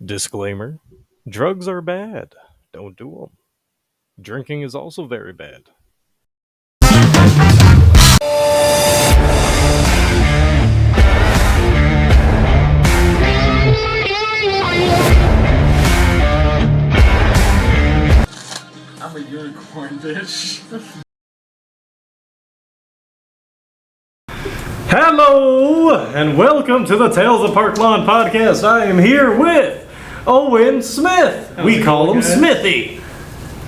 Disclaimer: drugs are bad. Don't do them. Drinking is also very bad. I'm a unicorn, bitch. Hello, and welcome to the Tales of ParkLawn podcast. I am here with Owen Smith. We call him Smithy.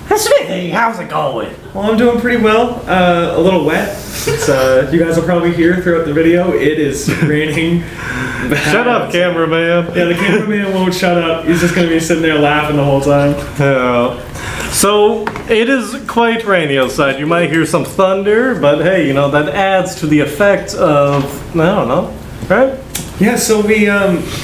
Smithy, how's it going? Well, I'm doing pretty well. A little wet. It's, you guys will probably hear throughout the video. It is raining. Shut up, cameraman. Yeah, the cameraman won't shut up. He's just gonna be sitting there laughing the whole time. So, it is quite rainy outside. You might hear some thunder, but hey, you know, that adds to the effect of, I don't know, right? Yeah, so we,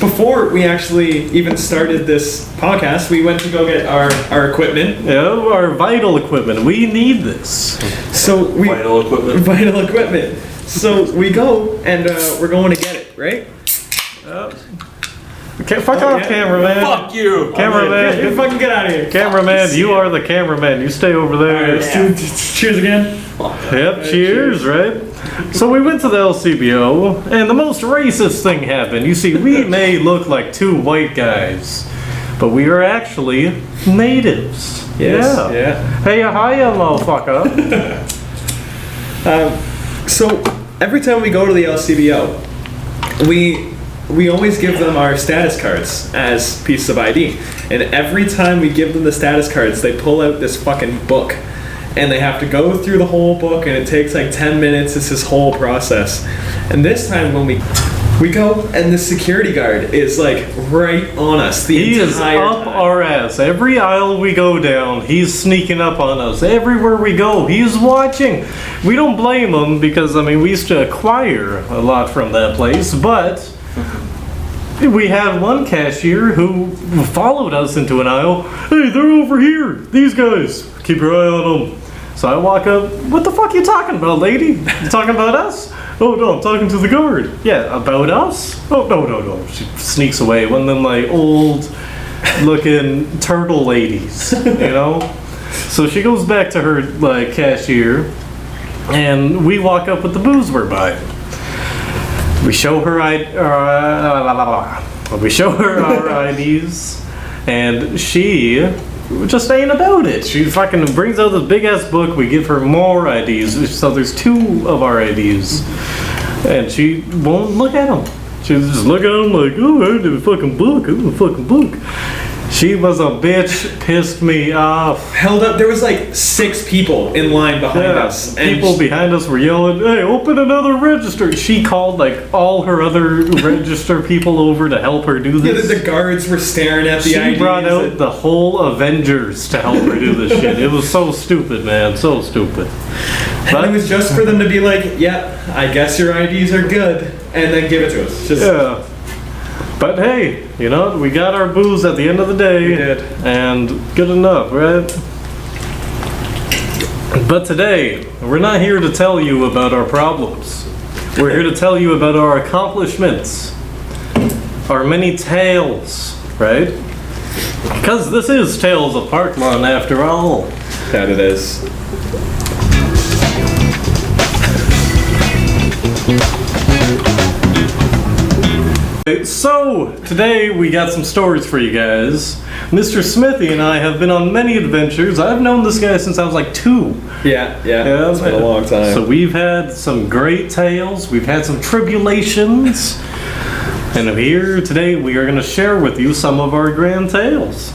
before we actually even started this podcast, we went to go get our equipment. Yeah, our vital equipment. We need this. So we... Vital equipment. Vital equipment. So we go, and we're going to get it, right? Okay, fuck off, yeah. cameraman. Fuck you! Cameraman. Fucking get out of here. Cameraman, you are the cameraman. You stay over there. Alright, cheers again. Yep, cheers, right? So we went to the Lcbo, and the most racist thing happened. You see, we may look like two white guys, but we are actually natives. Yes, Yeah. Hey, hiya, motherfucker. So every time we go to the LCBO, we always give them our status cards as pieces of ID. And every time we give them the status cards, they pull out this fucking book. And they have to go through the whole book, and it takes like 10 minutes. It's this whole process. And this time when we go, and the security guard is like right on us the He is entire up time. our ass. Every aisle we go down, he's sneaking up on us. Everywhere we go, he's watching. We don't blame him because, I mean, we used to acquire a lot from that place, but we had one cashier who followed us into an aisle. Hey, they're over here. These guys. Keep your eye on them. So I walk up. What the fuck are you talking about, lady? You talking about us? Oh, no, I'm talking to the guard. Yeah, about us? Oh, no. She sneaks away. One of them, like, old-looking turtle ladies, you know? So she goes back to her, like, cashier, and we walk up with the booze we're buying. We show her our IDs, and she just ain't about it. She fucking brings out this big ass book. We give her more IDs, so there's two of our IDs, and she won't look at them. She just look at them like, oh, I did a fucking book. She was a bitch, pissed me off. Held up. There was like 6 people in line behind us. And People behind us were yelling, hey, open another register. She called like all her other register people over to help her do this. the guards were staring at the She IDs. brought out the whole Avengers to help her do this shit. It was so stupid, man. So stupid. And it was just for them to be like, yeah, I guess your IDs are good, and then give it to us. Just, Yeah. But hey, you know, we got our booze at the end of the day. We did. And good enough, right? But today, we're not here to tell you about our problems. We're here to tell you about our accomplishments. Our many tales, right? Because this is Tales of ParkLawn after all. that it is. So, today we got some stories for you guys. Mr. Smithy and I have been on many adventures. I've known this guy since I was like 2. Yeah, it's been a long time. So we've had some great tales, we've had some tribulations, and here today we are going to share with you some of our grand tales.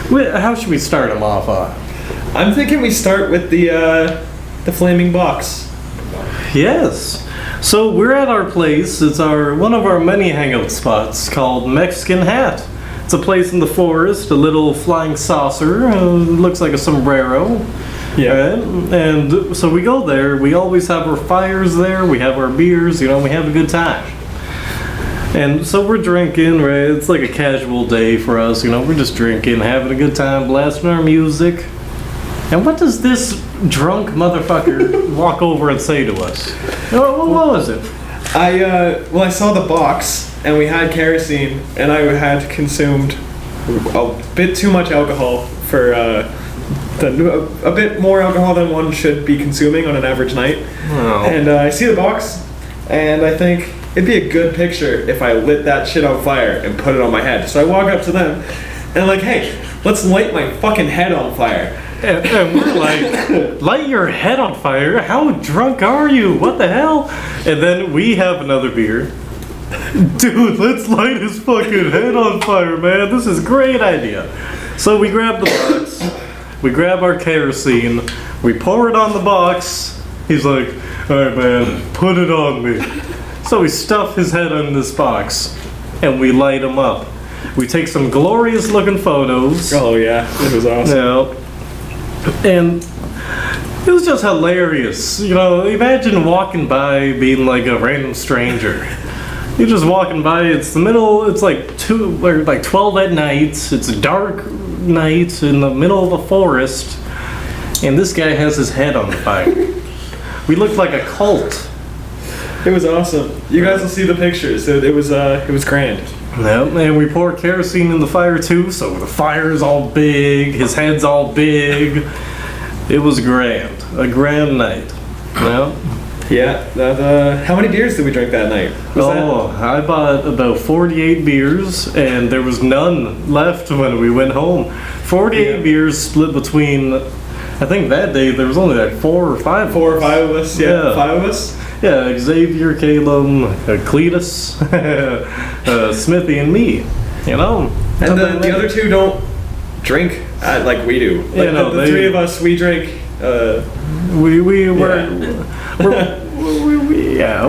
How should we start them off on? I'm thinking we start with the flaming box. Yes. So we're at our place. It's one of our many hangout spots called Mexican Hat. It's a place in the forest, a little flying saucer, looks like a sombrero. Yeah. And so we go there. We always have our fires there. We have our beers. You know, we have a good time. And so we're drinking, right? It's like a casual day for us. You know, we're just drinking, having a good time, blasting our music. And what does this drunk motherfucker walk over and say to us? What was it? I saw the box, and we had kerosene, and I had consumed a bit too much alcohol for a bit more alcohol than one should be consuming on an average night. Oh. And I see the box, and I think it'd be a good picture if I lit that shit on fire and put it on my head. So I walk up to them, and I'm like, hey, let's light my fucking head on fire. And we're like, light your head on fire? How drunk are you? What the hell? And then we have another beer. Dude, let's light his fucking head on fire, man. This is a great idea. So we grab the box, we grab our kerosene, we pour it on the box. He's like, alright man, put it on me. So we stuff his head in this box, and we light him up. We take some glorious looking photos. Oh yeah, it was awesome. Yeah. And it was just hilarious. You know, imagine walking by being like a random stranger. You're just walking by, it's the middle, it's like 12 at night, it's a dark night in the middle of a forest, and this guy has his head on fire. We looked like a cult. It was awesome. You guys will see the pictures. It was grand. Yep, and we poured kerosene in the fire too, so the fire's all big, his head's all big. It was grand. A grand night. Yep. Yeah. How many beers did we drink that night? I bought about 48 beers, and there was none left when we went home. 48 beers split between, I think that day there was only like 4 or 5 of us. Yeah. 5 of us. Yeah, Xavier, Caleb, Cletus, Smithy, and me. You know. And the other 2 don't drink like we do. Like the 3 of us, we drink. We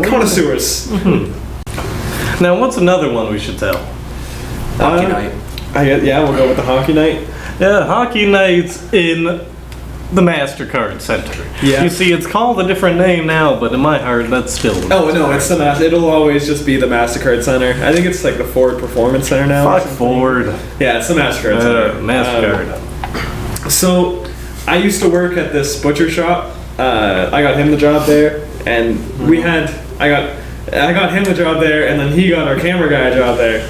Connoisseurs. Now, what's another one we should tell? Hockey night. We'll go with the hockey night. Yeah, hockey nights in the MasterCard Center. Yeah. You see, it's called a different name now, but in my heart, that's still. Oh no, it's the It'll always just be the MasterCard Center. I think it's like the Ford Performance Center now. Fuck Ford. Yeah, it's the MasterCard Center. MasterCard. So, I used to work at this butcher shop. I got him the job there, and I got him the job there, and then he got our camera guy a job there,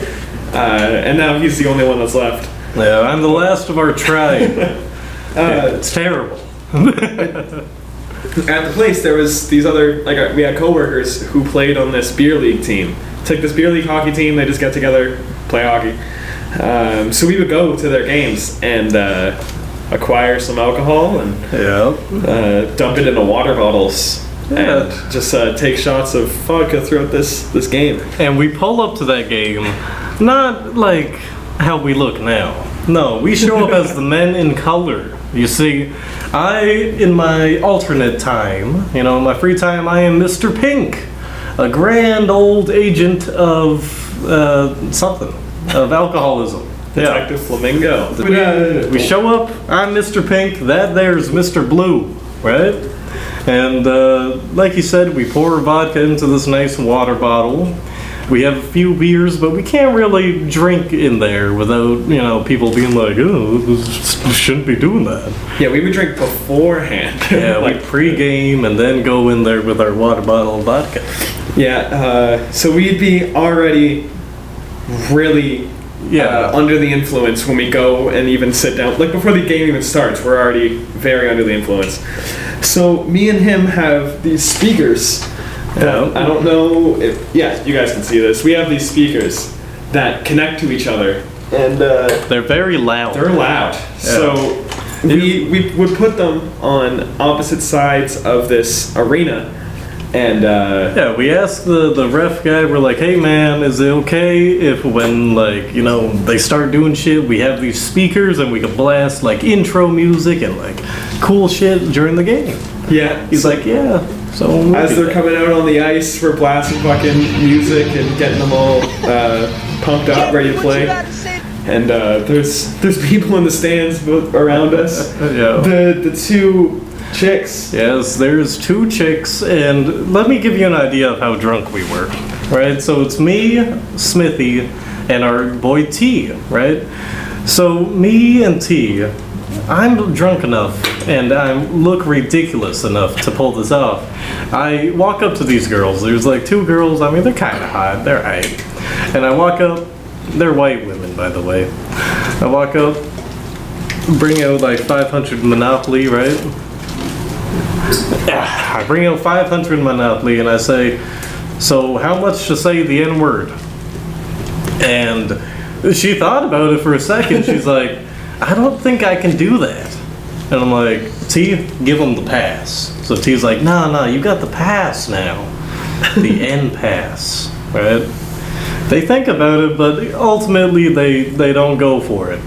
and now he's the only one that's left. Yeah, I'm the last of our tribe. It's terrible. At the place, there was these other, we had coworkers who played on this beer league team. It's like this beer league hockey team. They just get together, play hockey. So we would go to their games and acquire some alcohol and dump it into water bottles and just take shots of vodka throughout this game. And we pull up to that game, not like how we look now. No, we show up as the men in color. You see, in my alternate time, in my free time, I am Mr. Pink, a grand old agent of something, of alcoholism. Detective Flamingo. We show up, I'm Mr. Pink, that there's Mr. Blue, right? And like you said, we pour vodka into this nice water bottle. We have a few beers, but we can't really drink in there without, people being like, oh, we shouldn't be doing that. Yeah, we would drink beforehand. Yeah, like pre-game and then go in there with our water bottle of vodka. Yeah, so we'd be already really under the influence when we go and even sit down. Like before the game even starts, we're already very under the influence. So me and him have these speakers. I don't know if you guys can see this. We have these speakers that connect to each other, and they're very loud. They're loud. Yeah. So we would put them on opposite sides of this arena, and we asked the ref guy. We're like, hey man, is it okay if when they start doing shit, we have these speakers and we can blast like intro music and like cool shit during the game? Yeah. He's like, yeah. So as they're coming out on the ice, we're blasting fucking music and getting them all pumped up, ready to play. And there's people in the stands around us. Yeah. The 2 chicks. Yes, there's 2 chicks, and let me give you an idea of how drunk we were. Right? So it's me, Smithy, and our boy T, right? So me and T, I'm drunk enough and I look ridiculous enough to pull this off. I walk up to these girls. There's like 2 girls. I mean, they're kind of hot. They're hype. And I walk up. They're white women, by the way. I walk up, bring out like 500 Monopoly, right? I bring out 500 Monopoly and I say, so how much to say the N-word? And she thought about it for a second. She's like, I don't think I can do that. And I'm like, T, give him the pass. So T's like, no, you got the pass now. The N pass, right? They think about it, but ultimately they don't go for it.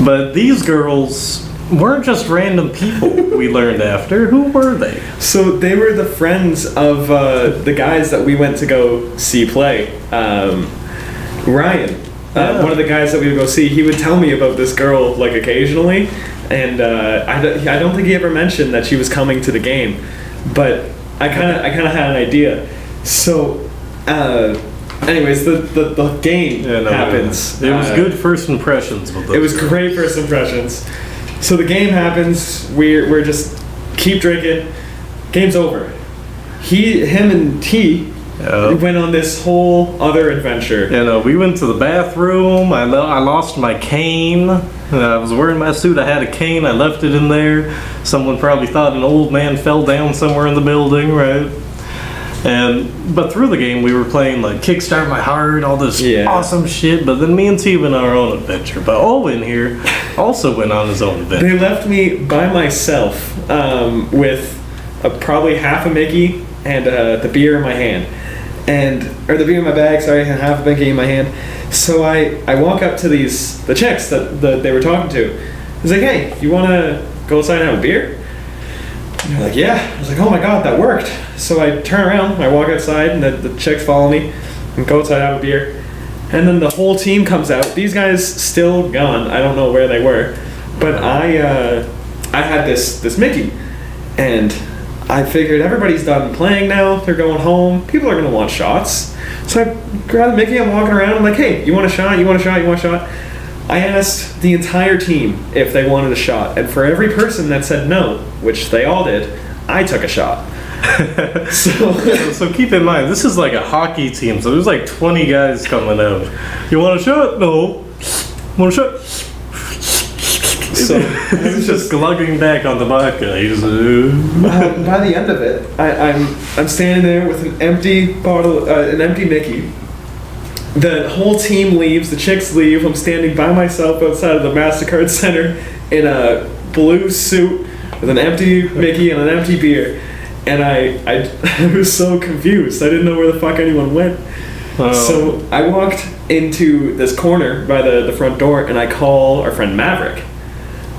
But these girls weren't just random people we learned after. Who were they? So they were the friends of the guys that we went to go see play. Ryan, one of the guys that we would go see, he would tell me about this girl like occasionally, and I don't think he ever mentioned that she was coming to the game, but I kind of had an idea. So, anyways, the game happens. It was good first impressions with those. It was great first impressions. So the game happens. We're just keep drinking. Game's over. Him and T went on this whole other adventure. We went to the bathroom. I lost my cane. I was wearing my suit. I had a cane. I left it in there. Someone probably thought an old man fell down somewhere in the building, right? But through the game, we were playing like Kickstart My Heart, all this awesome shit. But then me and T went on our own adventure. But Owen here also went on his own adventure. They left me by myself with probably half a Mickey and the beer in my hand. Or the beer in my bag, sorry, and half a Mickey in my hand. So I walk up to the chicks that they were talking to. I was like, hey, you want to go outside and have a beer? And they're like, yeah. I was like, oh my god, that worked. So I turn around, I walk outside, and the chicks follow me and go outside and have a beer. And then the whole team comes out. These guys still gone. I don't know where they were. But I had this Mickey. And I figured everybody's done playing now. They're going home. People are going to want shots. So I grab the Mickey, I'm walking around. I'm like, hey, you want a shot? You want a shot? You want a shot? I asked the entire team if they wanted a shot. And for every person that said no, which they all did, I took a shot. So keep in mind, this is like a hockey team. So there's like 20 guys coming out. You want a shot? No. Want a shot? So he's just glugging back on the vodka. He's by the end of it, I'm standing there with an empty bottle, an empty Mickey. The whole team leaves. The chicks leave. I'm standing by myself outside of the MasterCard Center in a blue suit with an empty Mickey and an empty beer. And I was so confused. I didn't know where the fuck anyone went. So I walked into this corner by the front door, and I call our friend Maverick.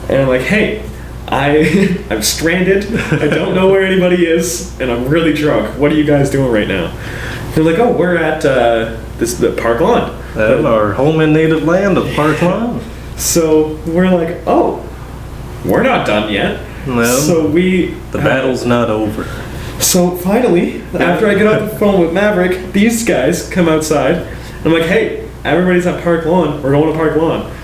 And I'm like, hey, I'm stranded. I don't know where anybody is, and I'm really drunk. What are you guys doing right now? They're like, oh, we're at the ParkLawn. Our home and native land of ParkLawn. So we're like, oh, we're not done yet. No, so the battle's not over. So finally, after I get off the phone with Maverick, these guys come outside. And I'm like, hey, everybody's at ParkLawn. We're going to ParkLawn.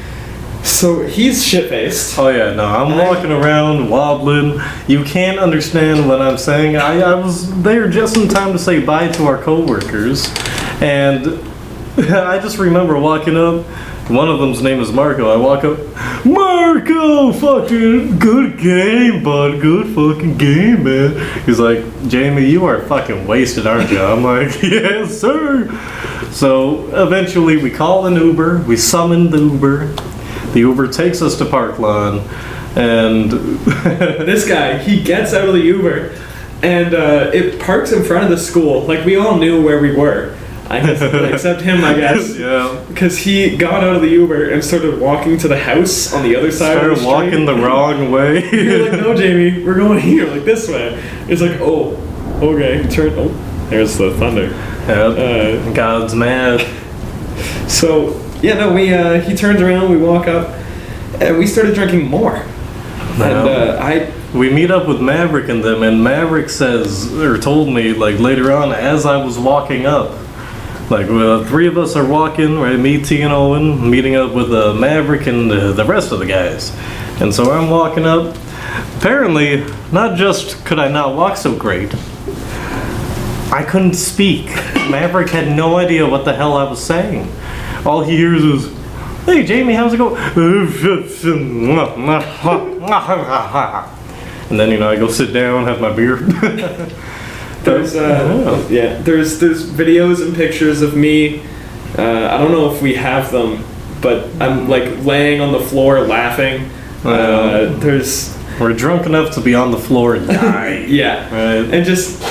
So he's shit-faced. Oh yeah, no, I'm walking around wobbling. You can't understand what I'm saying. I was there just in time to say bye to our coworkers, and I just remember walking up. One of them's name is Marco. I walk up, Marco, fucking good game, bud. Good fucking game, man. He's like, Jamie, you are fucking wasted, aren't you? I'm like, yes, sir. So eventually we call an Uber. We summon the Uber. The Uber takes us to ParkLawn, and this guy, he gets out of the Uber, and it parks in front of the school. Like, we all knew where we were. I guess, except him, I guess. Yeah. Because he got out of the Uber and started walking to the house on the other side of the street. Started walking the wrong way. You're like, no, Jamie, we're going here, like this way. It's like, oh, okay, turn. Oh, there's the thunder. Yep. God's mad. So, yeah, no, he turns around, we walk up, and we started drinking more. And we meet up with Maverick and them, and Maverick says, or told me, like, later on, as I was walking up, like, three of us are walking, right, me, T, and Owen, meeting up with Maverick and the rest of the guys. And so I'm walking up. Apparently, not just could I not walk so great, I couldn't speak. Maverick had no idea what the hell I was saying. All he hears is, Hey, Jamie, how's it going? And then, I go sit down, have my beer. There's there's videos and pictures of me. I don't know if we have them, but I'm like laying on the floor laughing. We're drunk enough to be on the floor and die. Yeah, right. And just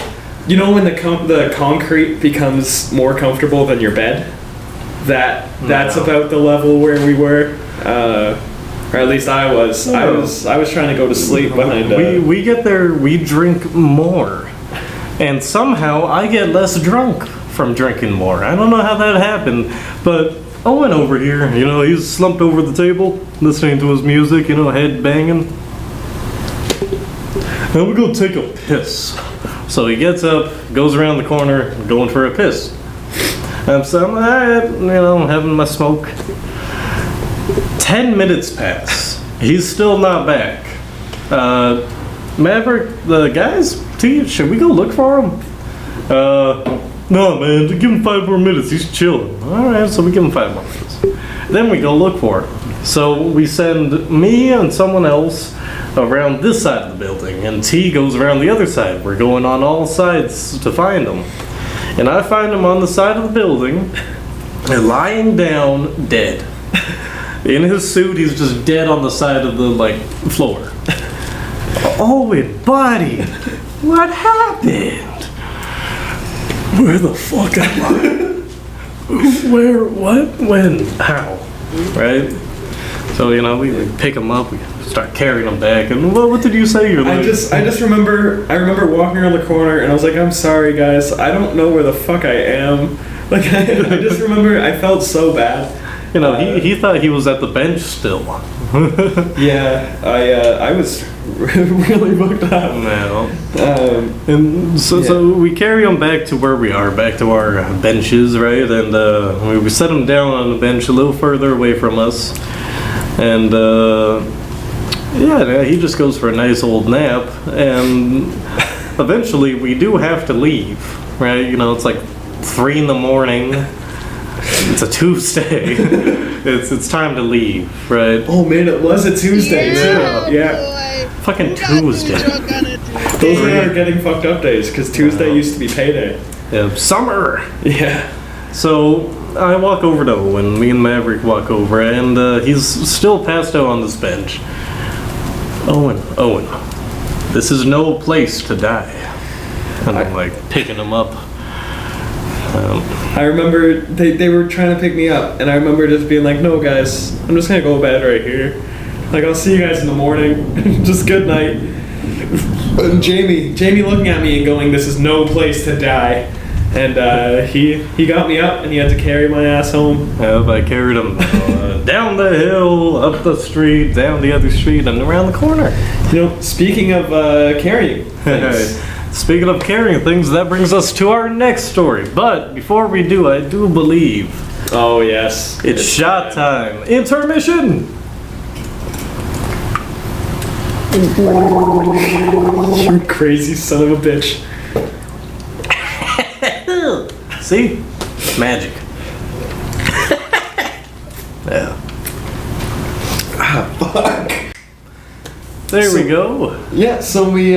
when the concrete becomes more comfortable than your bed, that's about the level where we were. Or at least I was. I was trying to go to sleep behind. We get there. We drink more, and somehow I get less drunk from drinking more. I don't know how that happened, but Owen over here, he's slumped over the table, listening to his music, head banging. And we're gonna take a piss. So he gets up, goes around the corner, going for a piss. So I'm alright, having my smoke. 10 minutes pass. He's still not back. Maverick, the guys, should we go look for him? No, man, give him 5 more minutes. He's chilling. Alright, so we give him 5 more minutes. Then we go look for him. So we send me and someone else around this side of the building, and T goes around the other side. We're going on all sides to find him. And I find him on the side of the building, lying down, dead. In his suit, he's just dead on the side of the, floor. Owen, buddy, what happened? Where the fuck am I? Where, what, when, how? Right? So, we pick him up, we start carrying him back, and what did you say? I just remember walking around the corner, and I was like, I'm sorry, guys, I don't know where the fuck I am. I just remember I felt so bad. He thought he was at the bench still. Yeah, I was really booked up. No. And so we carry him back to where we are, back to our benches, right? And we set him down on the bench a little further away from us. And he just goes for a nice old nap. And eventually we do have to leave, right? It's like 3 in the morning. It's a Tuesday. It's time to leave, right? Oh man, it was a Tuesday too. Yeah. Fucking Tuesday. Those are our getting fucked up days, because Tuesday used to be payday. Yeah, summer. Yeah. So I walk over to Owen. Me and Maverick walk over, and he's still passed out on this bench. Owen, this is no place to die. And I'm picking him up. I remember they were trying to pick me up, and I remember just being like, no guys, I'm just gonna go to bed right here. I'll see you guys in the morning. Just good night. And Jamie looking at me and going, this is no place to die. And he got me up, and he had to carry my ass home. Yep, I carried him down the hill, up the street, down the other street, and around the corner. Speaking of carrying things. Speaking of carrying things, that brings us to our next story. But before we do, I do believe... Oh, yes. It's shot time. Intermission! You crazy son of a bitch. See? Magic. Yeah. Fuck. There we go. Yeah, so we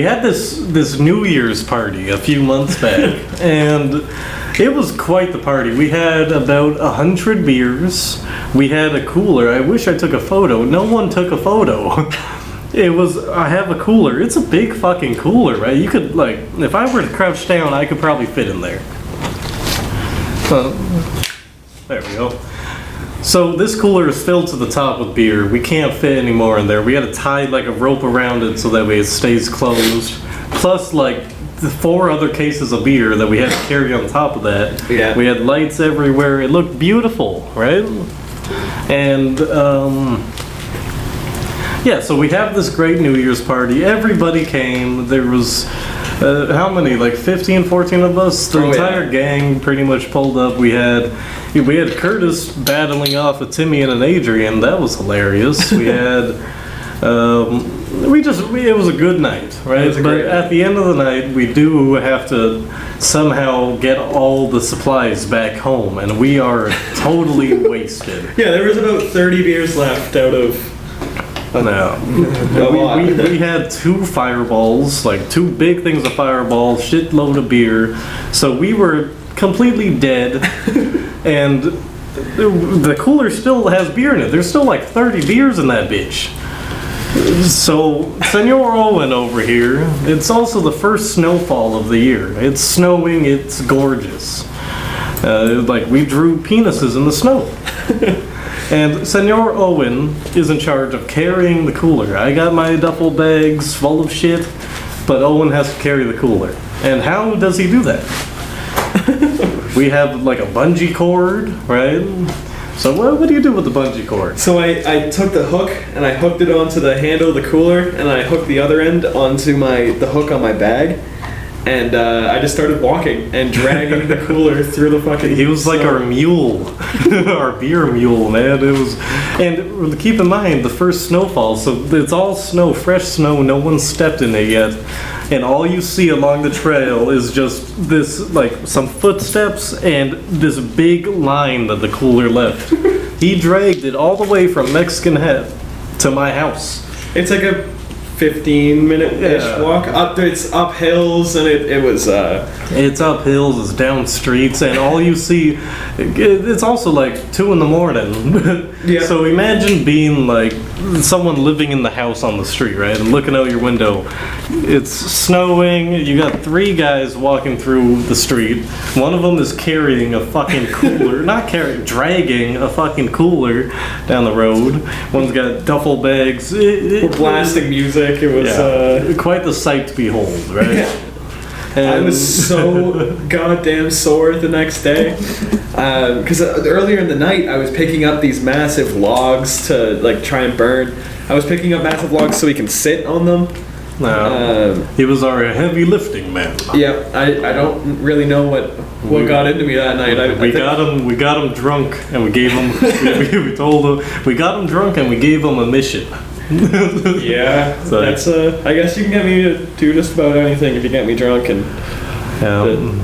had this New Year's party a few months back, and it was quite the party. We had about 100 beers. We had a cooler. I wish I took a photo. No one took a photo. I have a cooler. It's a big fucking cooler, right? You could, if I were to crouch down, I could probably fit in there. There we go. So this cooler is filled to the top with beer. We can't fit any more in there. We had to tie a rope around it so that way it stays closed. Plus the 4 other cases of beer that we had to carry on top of that. Yeah. We had lights everywhere. It looked beautiful, right? And so we have this great New Year's party. Everybody came. There was how many? 15, 14 of us. The entire gang pretty much pulled up. We had Curtis battling off a Timmy and an Adrian. That was hilarious. We had it was a good night, right? was a But great night. at the end of the night, we do have to somehow get all the supplies back home, and we are totally wasted. Yeah, there was about 30 beers left out of. No. We had 2 fireballs, like 2 big things of fireballs, shitload of beer. So we were completely dead. And the cooler still has beer in it. There's still like 30 beers in that bitch. So, Senor Owen over here, it's also the first snowfall of the year. It's snowing, it's gorgeous. Like, we drew penises in the snow. And Senor Owen is in charge of carrying the cooler. I got my duffel bags full of shit, but Owen has to carry the cooler. And how does he do that? We have like a bungee cord, right? So what do you do with the bungee cord? So I took the hook and I hooked it onto the handle of the cooler, and I hooked the other end onto the hook on my bag, and I just started walking and dragging the cooler through the fucking. He was like our mule, our beer mule, man. It was, and keep in mind the first snowfall, so it's all snow, fresh snow. No one stepped in it yet, and all you see along the trail is just this, like some footsteps and this big line that the cooler left. He dragged it all the way from Mexican Head to my house. It's like a 15-minute-ish Yeah. walk up. It's up hills, and it was. It's up hills, it's down streets, and all you see, it's also like 2 in the morning. Yeah. So imagine being like someone living in the house on the street, right? And looking out your window. It's snowing, you got 3 guys walking through the street. One of them is carrying a fucking cooler, dragging a fucking cooler down the road. One's got duffel bags. We're blasting music. It was. Quite the sight to behold, right? Yeah. And I was so goddamn sore the next day because earlier in the night I was picking up these massive logs to like try and burn. I was picking up massive logs so we can sit on them. He was our heavy lifting man. Yeah, I don't really know what got into me that night. We got him drunk, and we gave him. we told him we got him drunk, and we gave him a mission. Yeah, So- that's I guess you can get me to do just about anything if you get me drunk, and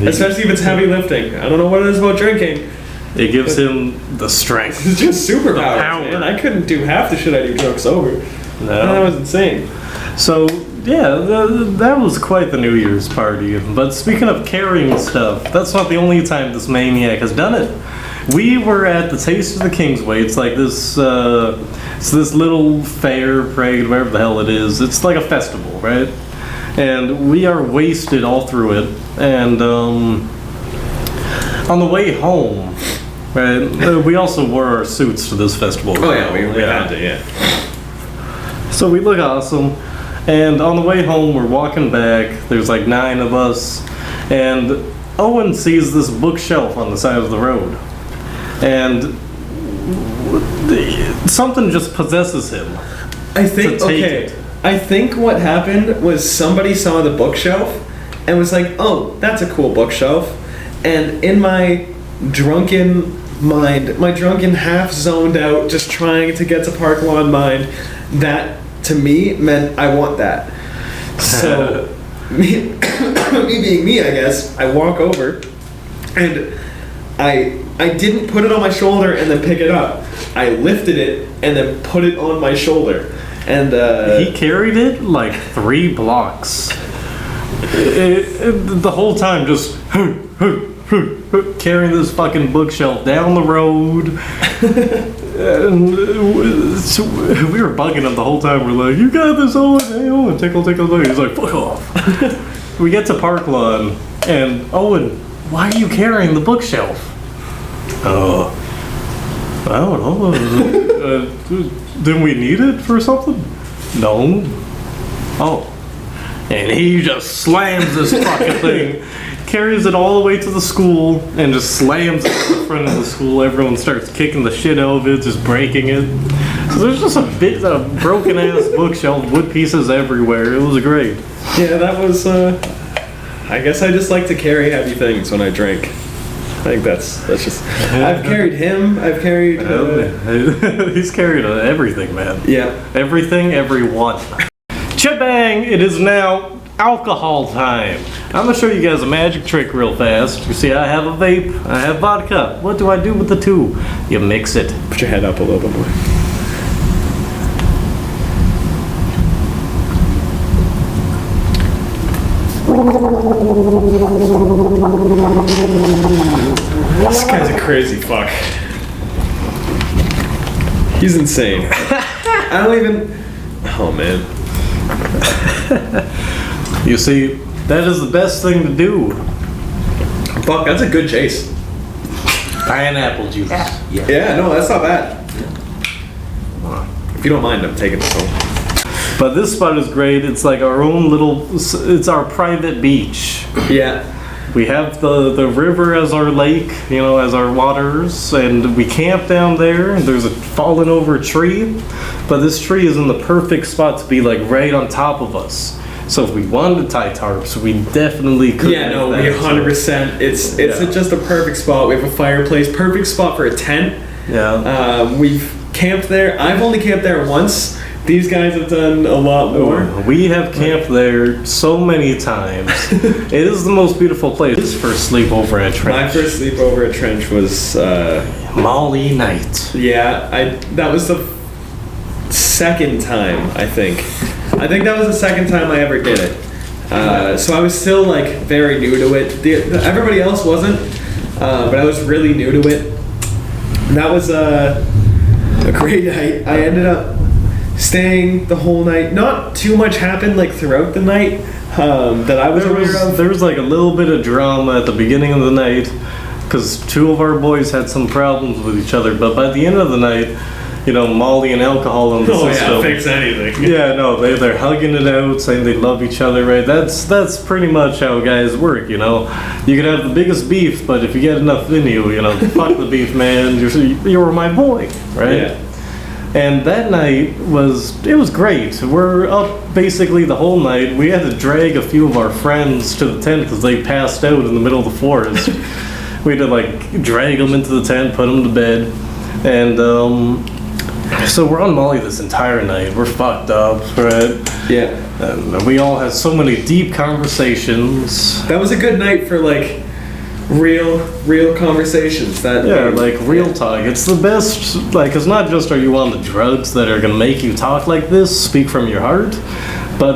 especially if it's heavy lifting. I don't know what it is about drinking. It gives him the strength. It's just superpowers, power. man. I couldn't do half the shit I do drunk sober. No. That was insane. So yeah, that was quite the New Year's party. But speaking of carrying stuff, that's not the only time this maniac has done it. We were at the Taste of the Kingsway. It's like this, it's this little fair, parade, whatever the hell it is. It's like a festival, right? And we are wasted all through it. And on the way home, right? We also wore our suits to this festival. Oh yeah, we had to, yeah. So we look awesome. And on the way home, we're walking back. There's like 9 of us. And Owen sees this bookshelf on the side of the road. And something just possesses him. I think To take it. I think what happened was somebody saw the bookshelf and was like, "Oh, that's a cool bookshelf." And in my drunken mind, my drunken half zoned out, just trying to get to ParkLawn mind, that to me meant I want that. So me being me, I guess, I walk over and I didn't put it on my shoulder and then pick it up. I lifted it and then put it on my shoulder. And He carried it like 3 blocks. The whole time just carrying this fucking bookshelf down the road. And so we were bugging him the whole time. We're like, "You got this, Owen. Hey, Owen, tickle, tickle, tickle." He's like, "Fuck off." We get to ParkLawn, and Owen, "Why are you carrying the bookshelf?" I don't know. Didn't we need it for something? No. Oh. And he just slams this fucking thing, carries it all the way to the school, and just slams it in the front of the school. Everyone starts kicking the shit out of it, just breaking it. So there's just a bit of broken ass bookshelf, wood pieces everywhere. It was great. yeah, that was. I guess I just like to carry heavy things when I drink. I think that's just. I've carried him. I've carried. He's carried everything, man. Yeah. Everything, everyone. Shebang! It is now alcohol time. I'm gonna show you guys a magic trick real fast. You see, I have a vape, I have vodka. What do I do with the two? You mix it. Put your head up a little bit more. This guy's a crazy fuck. He's insane. I don't even... Oh, man. You see, that is the best thing to do. Fuck, that's a good chase. Pineapple juice. Yeah, no, that's not bad. If you don't mind, I'm taking this home. But this spot is great. It's like our own little, it's our private beach. Yeah. We have the river as our lake, you know, as our waters, and we camp down there. There's a fallen over tree, but this tree is in the perfect spot to be like right on top of us. So if we wanted to tie tarps, we definitely could. Yeah, no, we 100%. It's just a perfect spot. We have a fireplace, perfect spot for a tent. Yeah. We've camped there. I've only camped there once. These guys have done a lot more. We have camped there so many times. It is the most beautiful place. His first sleepover at Trench. My first sleepover at Trench was Molly night. Yeah, that was the second time, I think. I think that was the second time I ever did it. So I was still like very new to it. Everybody else wasn't, but I was really new to it. And that was a great night. I ended up staying the whole night. Not too much happened like throughout the night that I was aware of. There was like a little bit of drama at the beginning of the night because two of our boys had some problems with each other. But by the end of the night, you know, Molly and alcohol in the system. Yeah, fix anything. Yeah, no, they're hugging it out, saying they love each other, right? That's pretty much how guys work, you know. You can have the biggest beef, but if you get enough in you, you know, fuck the beef, man. You're my boy, right? Yeah. And that night was great. We're up basically the whole night. We had to drag a few of our friends to the tent because they passed out in the middle of the forest. We had to like drag them into the tent, put them to bed, and so we're on Molly this entire night. We're fucked up, right? Yeah. And we all had so many deep conversations. That was a good night for like real conversations. Like real talk. It's the best. Like, it's not just are you on the drugs that are gonna make you talk like this, speak from your heart, but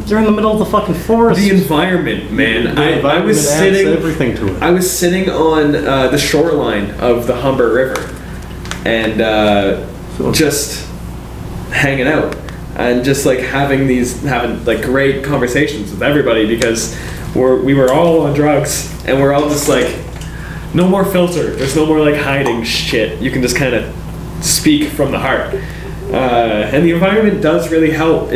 you're in the middle of the fucking forest. The environment, man. I was sitting everything to it. I was sitting on the shoreline of the Humber River, and just hanging out and just like having like great conversations with everybody because we were all on drugs and we're all just like no more filter. There's no more like hiding shit. You can just kind of speak from the heart, and the environment does really help.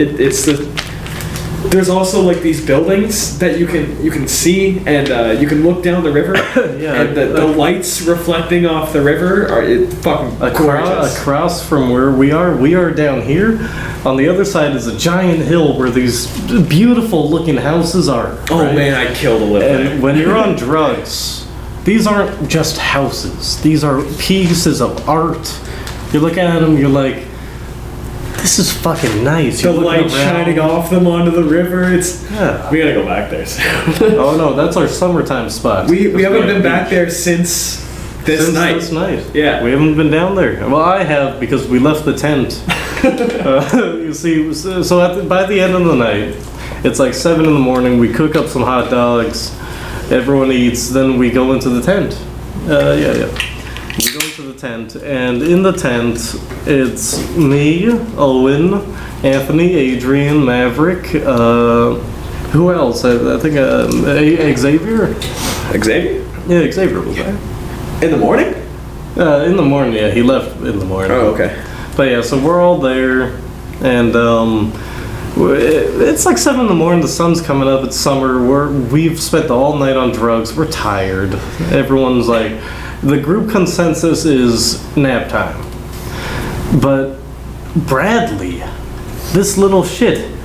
There's also like these buildings that you can see and you can look down the river and the lights reflecting off the river are fucking gorgeous. Across from where we are down here. On the other side is a giant hill where these beautiful looking houses are. Oh right? man, I'd kill to live And there. when you're on drugs, these aren't just houses. These are pieces of art. You're looking at them, you're like, this is fucking nice. The light shining off them onto the river. We gotta go back there soon. Oh no, that's our summertime spot. We haven't been back there since this night. This night. Yeah. We haven't been down there. Well, I have because we left the tent. You see, so by the end of the night, it's like 7 in the morning. We cook up some hot dogs. Everyone eats. Then we go into the tent. We go into the tent, and in the tent, it's me, Owen, Anthony, Adrian, Maverick. Who else? I think Xavier. Xavier? Yeah, Xavier was there. In the morning? In the morning, yeah. He left in the morning. Oh, okay. But yeah, so we're all there, and it's like 7 in the morning. The sun's coming up. It's summer. We've spent the all night on drugs. We're tired. Everyone's like, the group consensus is nap time. But Bradley, this little shit,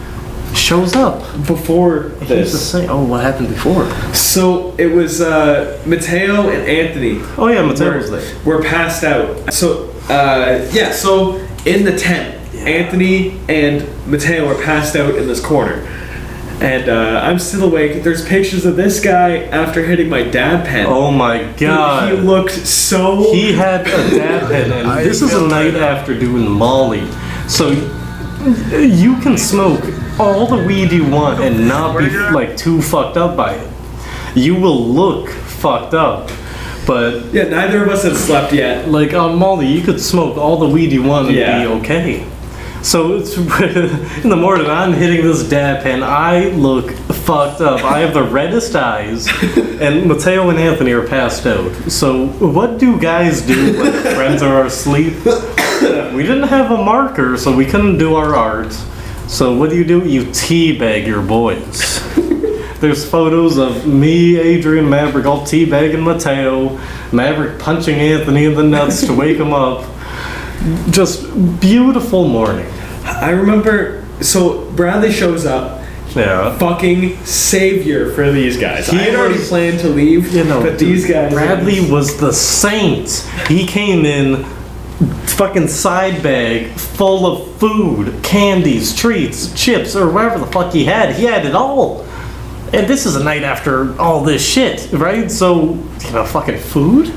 shows up before He's this. just saying, oh, what happened before? So it was Mateo and Anthony. Oh yeah, Mateo was there. We're passed out. So so in the tent, Anthony and Mateo are passed out in this corner. And I'm still awake. There's pictures of this guy after hitting my dab pen. Oh my god. He looked so... He had a dab pen, and this is a night after doing Molly. So you can smoke all the weed you want and not be like too fucked up by it. You will look fucked up, but yeah, neither of us had slept yet. like on Molly, you could smoke all the weed you want and be okay. So it's in the morning, I'm hitting this dab pen. I look fucked up. I have the reddest eyes, and Mateo and Anthony are passed out. So what do guys do when their friends are asleep? We didn't have a marker, so we couldn't do our art. So what do? You teabag your boys. There's photos of me, Adrian, Maverick all teabagging Mateo, Maverick punching Anthony in the nuts to wake him up. Just beautiful morning. I remember, so Bradley shows up. Yeah. Fucking savior for these guys. He I had already was- planned to leave, but these guys... Bradley was the saint. He came in, fucking side bag full of food, candies, treats, chips, or whatever the fuck he had. He had it all. And this is a night after all this shit, right? So, fucking food?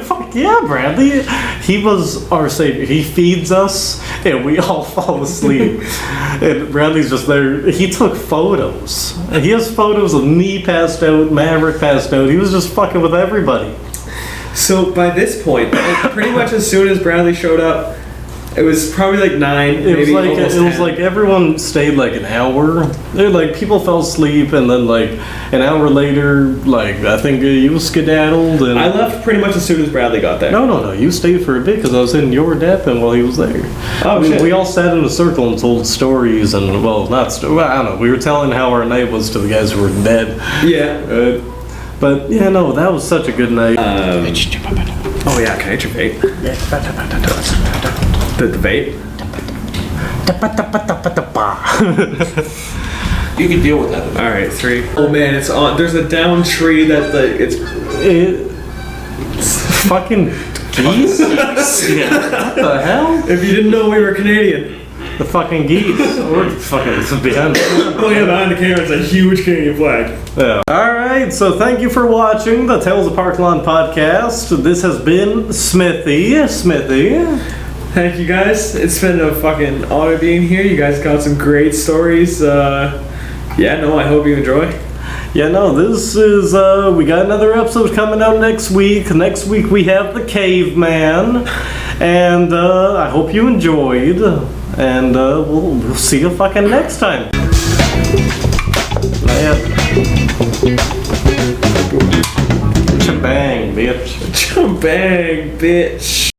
Fuck yeah, Bradley. He was our savior. He feeds us, and we all fall asleep. And Bradley's just there. He took photos. And he has photos of me passed out, Maverick passed out. He was just fucking with everybody. So by this point, pretty much as soon as Bradley showed up, it was probably like 9, maybe almost 10. It was like everyone stayed like an hour. Like people fell asleep, and then like an hour later, like I think you skedaddled. And I left pretty much as soon as Bradley got there. No. You stayed for a bit because I was in your dap pen while he was there. Oh shit. We all sat in a circle and told stories, and I don't know. We were telling how our night was to the guys who were dead. Yeah. But yeah, no, that was such a good night. Oh yeah, can I hit your vape? The vape? You can deal with that. All right, 3. Oh man, it's on. There's a down tree that it's fucking geese? Yeah. What the hell? If you didn't know we were Canadian. The fucking geese. Or fucking it's behind. Oh yeah, behind the camera is a huge Canadian flag. Yeah. Alright, so thank you for watching the Tales of ParkLawn podcast. This has been Smithy. Thank you guys. It's been a fucking honor being here. You guys got some great stories. I hope you enjoy. Yeah, no, this is, we got another episode coming out next week. Next week we have the Caveman. And, I hope you enjoyed. And, we'll see you fucking next time. Bang, bitch. Bang, bitch.